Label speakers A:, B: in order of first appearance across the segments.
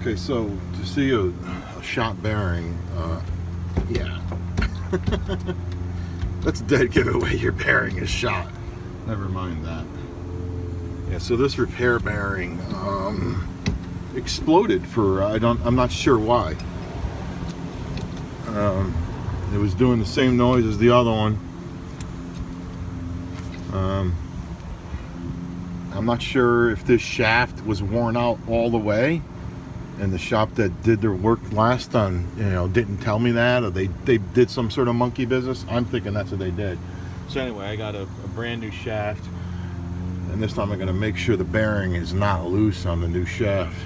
A: Okay, so to see a shot bearing, yeah. That's a dead giveaway. Your bearing is shot. Never mind that. Yeah, so this repair bearing exploded for I'm not sure why. It was doing the same noise as the other one. I'm not sure if this shaft was worn out all the way, and the shop that did their work last time, didn't tell me that, or they did some sort of monkey business. I'm thinking that's what they did. So anyway, I got a brand new shaft, and this time I'm going to make sure the bearing is not loose on the new shaft.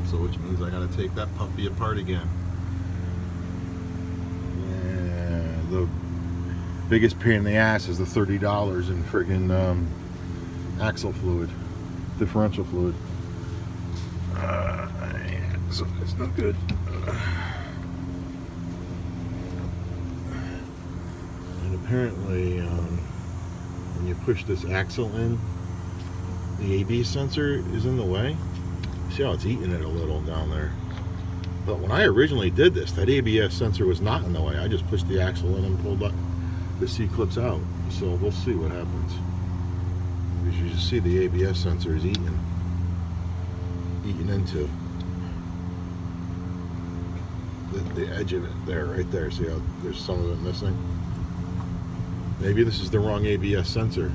A: So which means I got to take that puppy apart again. And the biggest pain in the ass is the $30 in friggin' axle fluid, differential fluid. Yeah, so it's not good. And apparently, when you push this axle in, the ABS sensor is in the way. See how it's eating it a little down there. But when I originally did this, that ABS sensor was not in the way. I just pushed the axle in and pulled up the C-clips out. So we'll see what happens. Because you just see the ABS sensor is eating into the edge of it there, right there. See how there's some of it missing? Maybe this is the wrong ABS sensor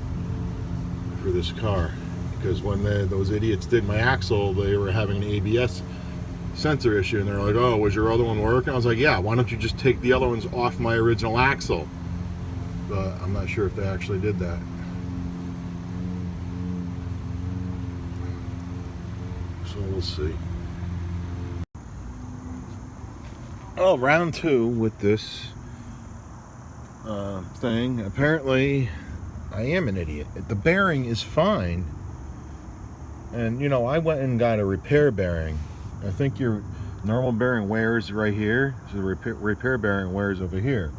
A: for this car, because when those idiots did my axle, they were having an ABS sensor issue, and they're like, oh, was your other one working? I was like, yeah, why don't you just take the other ones off my original axle? But I'm not sure if they actually did that. So we'll see. Oh, round two with this thing. Apparently, I am an idiot. The bearing is fine. And, I went and got a repair bearing. I think your normal bearing wears right here. So the repair bearing wears over here.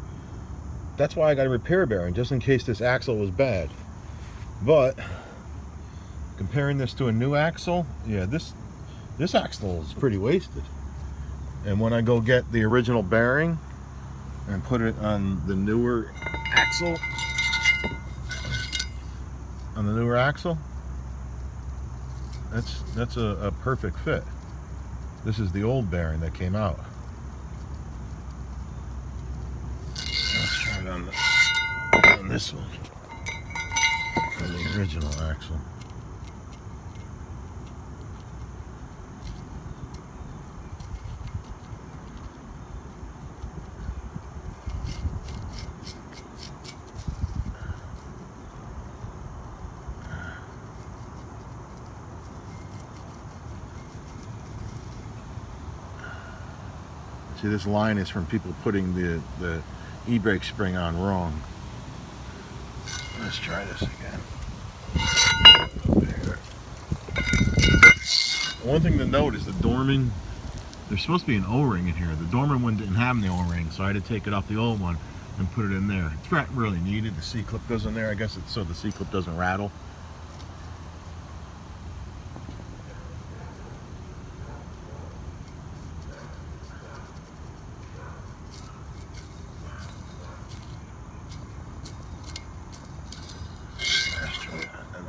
A: That's why I got a repair bearing, just in case this axle was bad. But comparing this to a new axle, yeah, this axle is pretty wasted. And when I go get the original bearing and put it on the newer axle, that's a perfect fit. This is the old bearing that came out. Let's try it on this one, on the original axle. See, this line is from people putting the e-brake spring on wrong. Let's try this again. There. One thing to note is the Dorman, there's supposed to be an O-ring in here. The Dorman one didn't have the O-ring, so I had to take it off the old one and put it in there. It's not really needed. The C-clip goes in there. I guess it's so the C-clip doesn't rattle.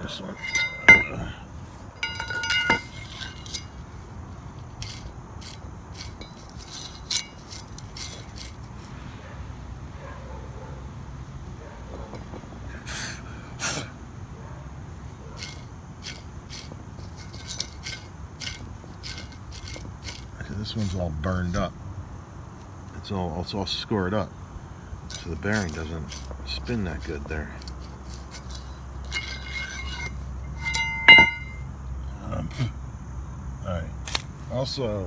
A: This one. This one's all burned up. It's all scored up, so the bearing doesn't spin that good there. Alright. Also,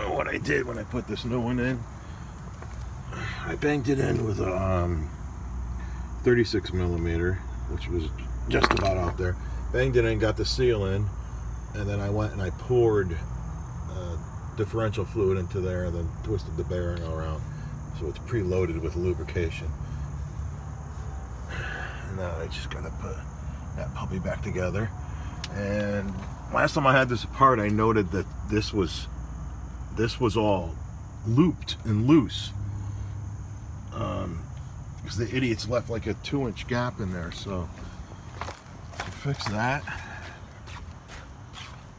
A: what I did when I put this new one in, I banged it in with a 36 millimeter, which was just about out there. Banged it in, got the seal in, and then I went and I poured differential fluid into there and then twisted the bearing around. So it's preloaded with lubrication. Now I just gotta that puppy back together. And last time I had this apart, I noted that this was all looped and loose. Because the idiots left like a 2-inch gap in there. So to fix that,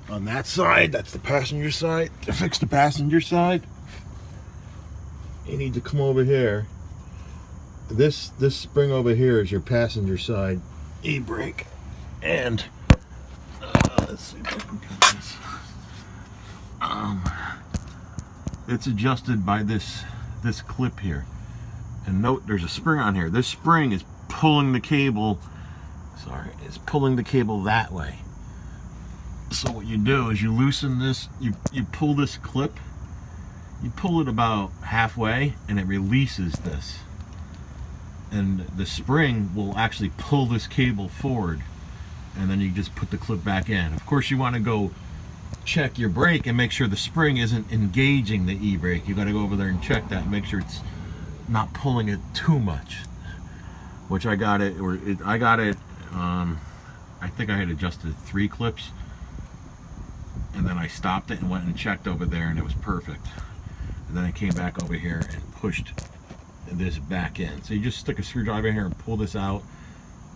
A: on that side, that's the passenger side. To fix the passenger side, you need to come over here. This spring over here is your passenger side e-brake, and let's see if I can get this. It's adjusted by this clip here. And note, there's a spring on here. This spring is pulling the cable. Sorry, it's pulling the cable that way. So what you do is you loosen this. You pull this clip. You pull it about halfway, and it releases this. And the spring will actually pull this cable forward, and then you just put the clip back in. Of course, you want to go check your brake and make sure the spring isn't engaging the e-brake. You got to go over there and check that and make sure it's not pulling it too much. Which I got it. I think I had adjusted 3 clips, and then I stopped it and went and checked over there, and it was perfect. And then I came back over here and pushed this back in. So you just stick a screwdriver in here and pull this out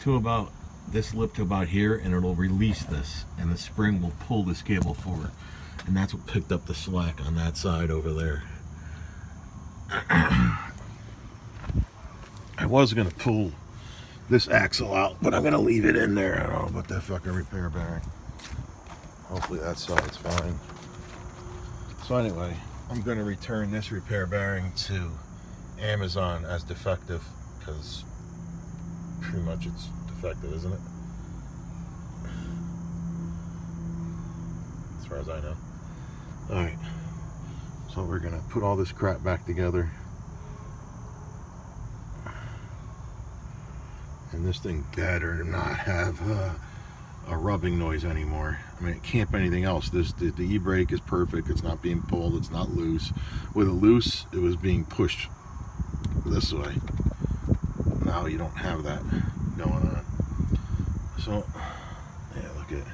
A: to about this lip to about here, and it'll release this, and the spring will pull this cable forward, and that's what picked up the slack on that side over there. I was gonna pull this axle out, but I'm gonna leave it in there. I don't know about that fucking repair bearing. Hopefully that side's fine. So anyway, I'm gonna return this repair bearing to Amazon as defective, because pretty much it's defective, isn't it? As far as I know. Alright, so we're gonna put all this crap back together, and this thing better not have a rubbing noise anymore. I mean, it can't be anything else. The e-brake is perfect. It's not being pulled. It's not loose. With it loose, it was being pushed this way. Now you don't have that going on. So yeah, look at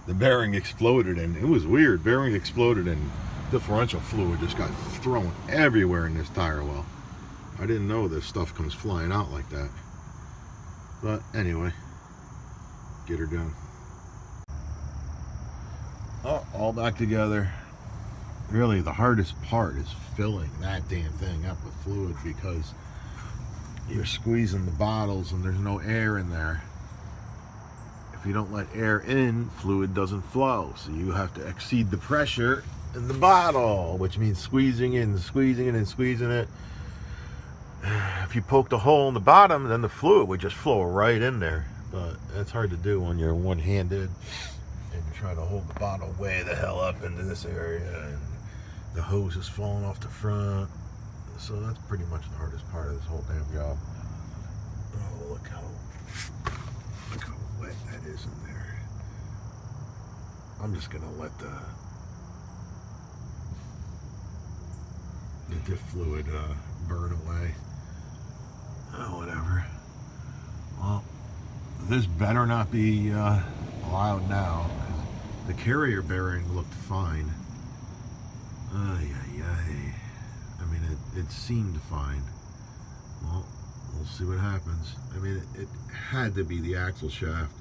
A: the bearing exploded, and it was weird. Bearing exploded, and differential fluid just got thrown everywhere in this tire well. I didn't know this stuff comes flying out like that. But anyway, get her done. Oh, all back together. Really, the hardest part is filling that damn thing up with fluid, because you're squeezing the bottles and there's no air in there. If you don't let air in, fluid doesn't flow. So you have to exceed the pressure in the bottle, which means squeezing in, squeezing it, and squeezing it. If you poked a hole in the bottom, then the fluid would just flow right in there. But it's hard to do when you're one-handed and you're trying to hold the bottle way the hell up into this area, and the hose is falling off the front. So that's pretty much the hardest part of this whole damn job. Oh, look how wet that is in there. I'm just gonna let the diff fluid burn away. Oh, whatever. Well, this better not be allowed now, because the carrier bearing looked fine. I mean, it seemed fine. Well, we'll see what happens. I mean, it had to be the axle shaft.